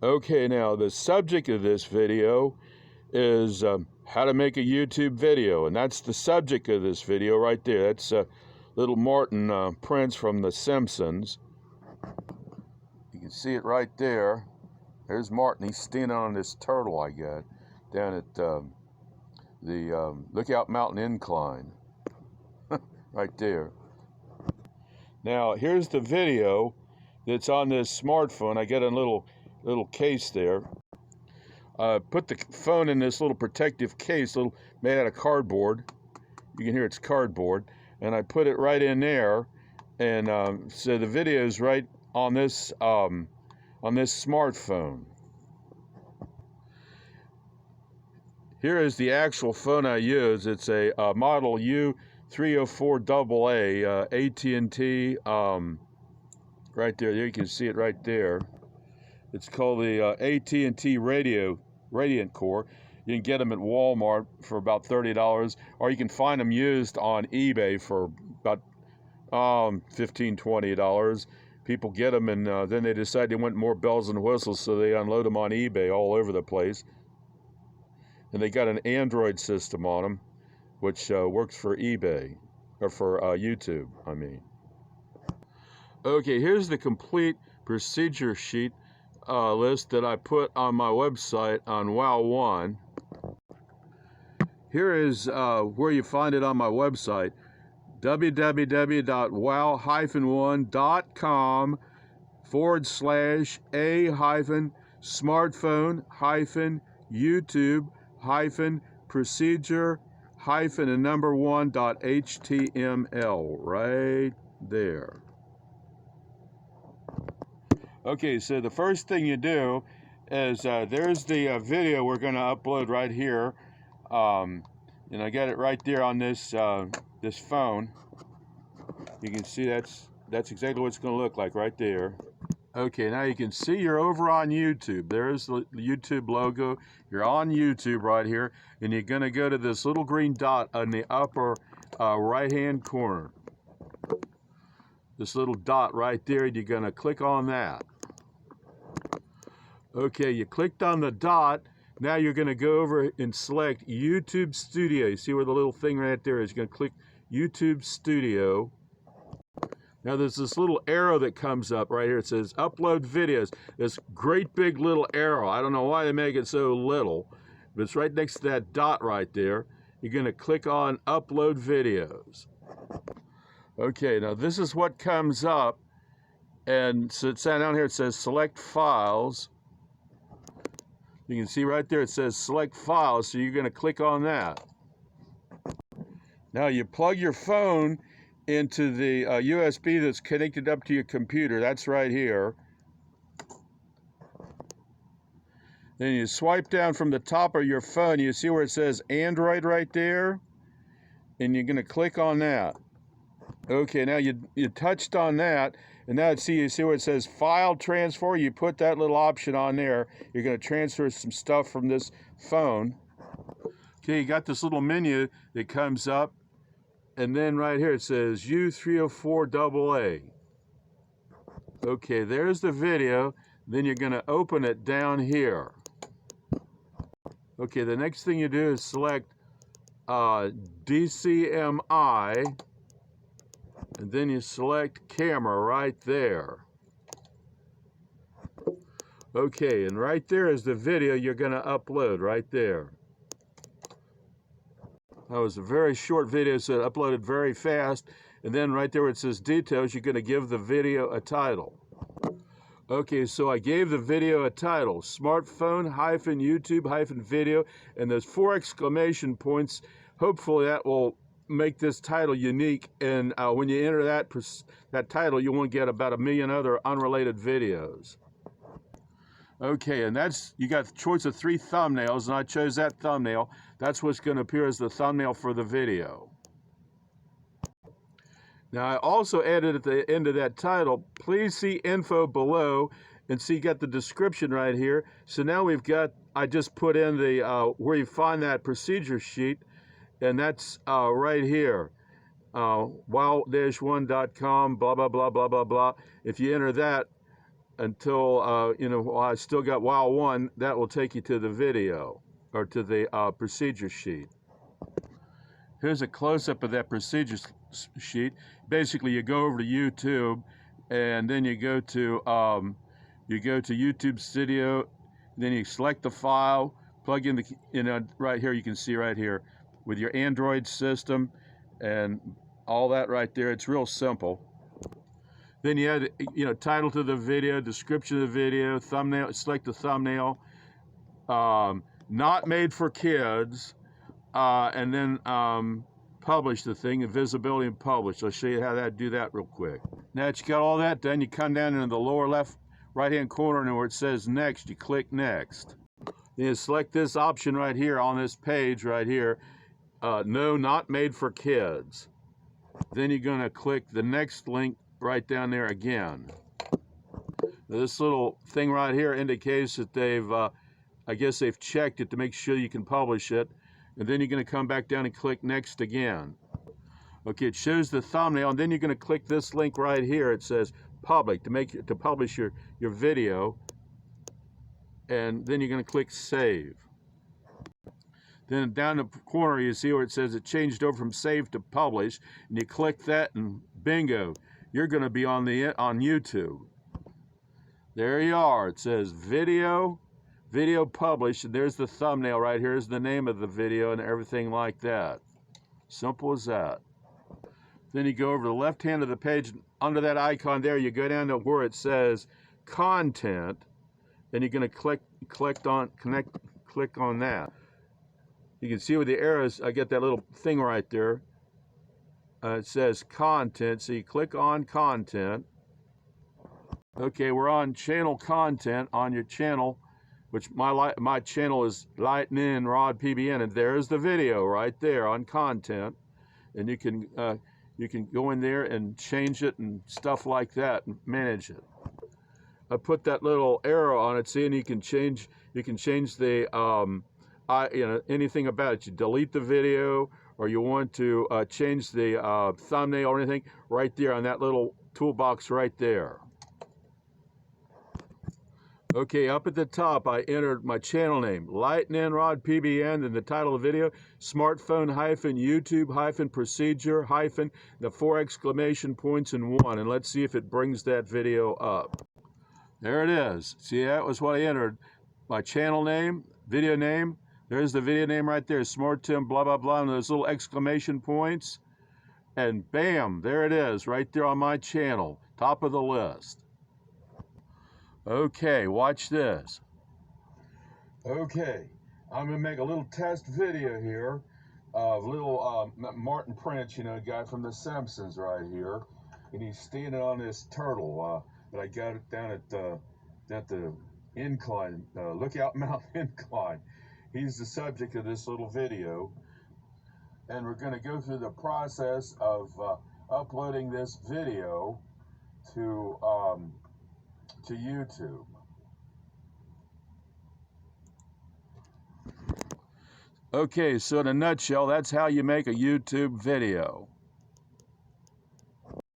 Okay, now the subject of this video is how to make a YouTube video, and that's the subject of this video right there. That's little Martin Prince from The Simpsons. You can see it right there. There's Martin. He's standing on this turtle I got down at the Lookout Mountain Incline right there. Now here's the video that's on this smartphone. I got a little case there. Put the phone in this little protective case, made out of cardboard. You can hear it's cardboard, and I put it right in there, and so the video is right on this smartphone. Here is the actual phone I use. It's a model U304AA, at&t. Right there, you can see it right there. It's called the at&t Radiant Core. You can get them at Walmart for about $30, or you can find them used on eBay for about $15, $20. People get them, and then they decide they want more bells and whistles, so they unload them on eBay all over the place. And they got an Android system on them, which works for eBay, or for YouTube, I mean. Okay, here's the complete procedure sheet list that I put on my website on WOW 1. Here is where you find it on my website, www.wow-smartphone-YouTube-procedure-1.html right there. Okay, so the first thing you do is there's the video we're going to upload right here, and I got it right there on this this phone. You can see that's exactly what it's going to look like right there. Okay, now you can see you're over on YouTube. There's the YouTube logo. You're on YouTube right here, and you're going to go to this little green dot on the upper right-hand corner. This little dot right there, and you're going to click on that. Okay, you clicked on the dot. Now you're going to go over and select YouTube Studio. You see where the little thing right there is? You're going to click YouTube Studio. Now there's this little arrow that comes up right here. It says Upload Videos. This great big little arrow. I don't know why they make it so little, but it's right next to that dot right there. You're going to click on Upload Videos. Okay, now this is what comes up, and so it's down here, it says Select Files. You can see right there it says Select Files, so you're going to click on that. Now you plug your phone into the USB that's connected up to your computer. That's right here. Then you swipe down from the top of your phone. You see where it says Android right there? And you're going to click on that. Okay, now you touched on that, and now you see where it says File Transfer. You put that little option on there. You're going to transfer some stuff from this phone. Okay, you got this little menu that comes up, and then right here it says U304AA. Okay, there's the video. Then you're going to open it down here. Okay, the next thing you do is select DCMI. And then you select camera right there. Okay, and right there is the video you're going to upload right there. That was a very short video, so it uploaded very fast. And then right there where it says details, you're going to give the video a title. Okay, so I gave the video a title, smartphone-YouTube-video, and there's 4 exclamation points. Hopefully that will make this title unique, and when you enter that title, you won't get about 1 million other unrelated videos. Okay, and you got the choice of 3 thumbnails, and I chose that thumbnail. That's what's going to appear as the thumbnail for the video. Now I also added at the end of that title, please see info below, and see you got the description right here. So now I just put in the where you find that procedure sheet, and that's right here, wow-1.com, blah, blah, blah, blah, blah, blah. If you enter that, until, you know, I still got while one, that will take you to the video or to the procedure sheet. Here's a close-up of that procedure sheet. Basically, you go over to YouTube, and then you go to YouTube Studio. Then you select the file, plug in the, you know, right here. You can see right here with your Android system and all that right there. It's real simple. Then you add, you know, title to the video, description of the video, thumbnail. Select the thumbnail. Not made for kids. And then publish the thing, visibility and publish. I'll show you how to do that real quick. Now that you got all that done, you come down into the lower left right-hand corner, and where it says next, you click next. Then you select this option right here on this page right here, no, not made for kids. Then you're going to click the next link right down there again. This little thing right here indicates that they've, I guess they've checked it to make sure you can publish it. And then you're going to come back down and click next again. Okay, it shows the thumbnail, and then you're going to click this link right here. It says public to publish your video, and then you're going to click save. Then down the corner you see where it says it changed over from save to publish, and you click that, and bingo, you're going to be on YouTube. There you are. It says video published, and there's the thumbnail right here. Here's the name of the video and everything like that. Simple as that. Then you go over to the left hand of the page, under that icon there, you go down to where it says content, and you're going to click on that. You can see with the arrows, I get that little thing right there. It says content, so you click on content. Okay, we're on channel content on your channel, which my channel is Lightning Rod PBN, and there's the video right there on content, and you can go in there and change it and stuff like that and manage it. I put that little arrow on it, see, and you can change the you know, anything about it. You delete the video, or you want to change the thumbnail or anything, right there on that little toolbox right there. Okay, up at the top, I entered my channel name, Lightning Rod PBN, and the title of the video, smartphone YouTube procedure the 4 exclamation points in 1. And let's see if it brings that video up. There it is. See, that was what I entered. My channel name, video name. There's the video name right there, Smart Tim, blah, blah, blah, and those little exclamation points. And bam, there it is, right there on my channel, top of the list. Okay, watch this. Okay, I'm going to make a little test video here of little Martin Prince, you know, the guy from The Simpsons right here. And he's standing on this turtle that I got it down at the incline, Lookout Mountain incline. He's the subject of this little video. And we're going to go through the process of uploading this video to YouTube. Okay, so in a nutshell, that's how you make a YouTube video.